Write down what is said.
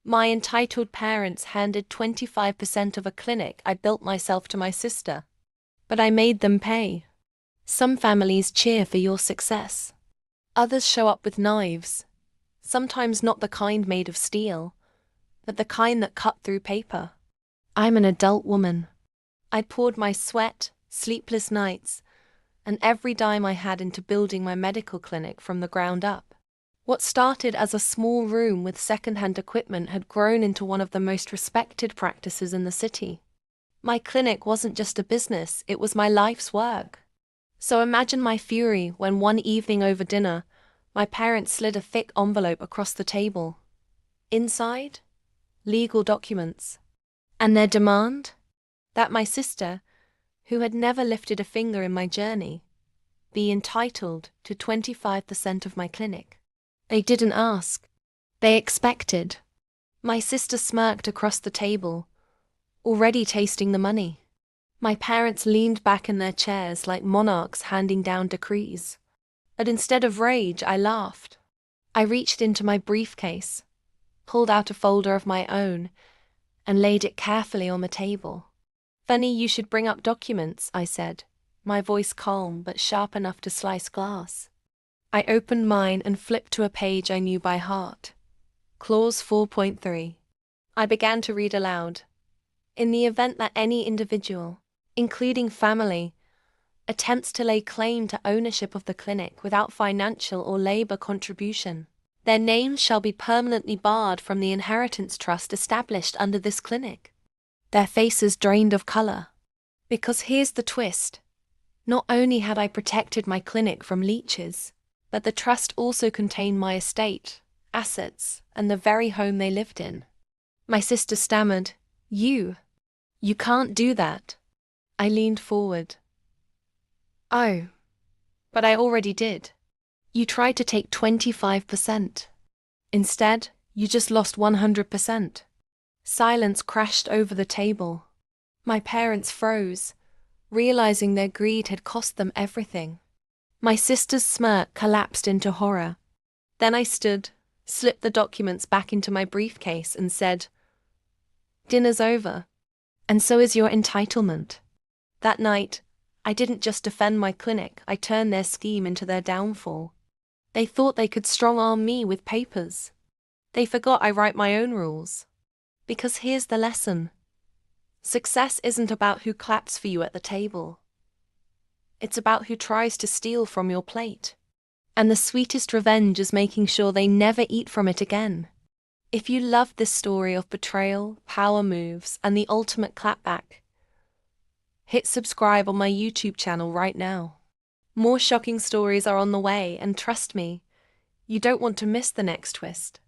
My entitled parents handed 25% of a clinic I built myself to my sister. But I made them pay. Some families cheer for your success. Others show up with knives, sometimes not the kind made of steel, but the kind that cut through paper. I'm an adult woman. I poured my sweat, sleepless nights, and every dime I had into building my medical clinic from the ground up. What started as a small room with second-hand equipment had grown into one of the most respected practices in the city. My clinic wasn't just a business, it was my life's work. So imagine my fury when one evening over dinner, my parents slid a thick envelope across the table. Inside, legal documents. And their demand? That my sister, who had never lifted a finger in my journey, be entitled to 25% of my clinic. They didn't ask. They expected. My sister smirked across the table, already tasting the money. My parents leaned back in their chairs like monarchs handing down decrees. But instead of rage, I laughed. I reached into my briefcase, pulled out a folder of my own, and laid it carefully on the table. "Funny you should bring up documents," I said, my voice calm but sharp enough to slice glass. I opened mine and flipped to a page I knew by heart. Clause 4.3. I began to read aloud. In the event that any individual, including family, attempts to lay claim to ownership of the clinic without financial or labor contribution, their names shall be permanently barred from the inheritance trust established under this clinic. Their faces drained of color. Because here's the twist. Not only had I protected my clinic from leeches, but the trust also contained my estate, assets, and the very home they lived in. My sister stammered, You can't do that." I leaned forward. "Oh, but I already did. You tried to take 25%. Instead, you just lost 100%. Silence crashed over the table. My parents froze, realizing their greed had cost them everything. My sister's smirk collapsed into horror. Then I stood, slipped the documents back into my briefcase and said, "Dinner's over, and so is your entitlement." That night, I didn't just defend my clinic, I turned their scheme into their downfall. They thought they could strong-arm me with papers. They forgot I write my own rules. Because here's the lesson. Success isn't about who claps for you at the table. It's about who tries to steal from your plate. And the sweetest revenge is making sure they never eat from it again. If you love this story of betrayal, power moves, and the ultimate clapback, hit subscribe on my YouTube channel right now. More shocking stories are on the way, and trust me, you don't want to miss the next twist.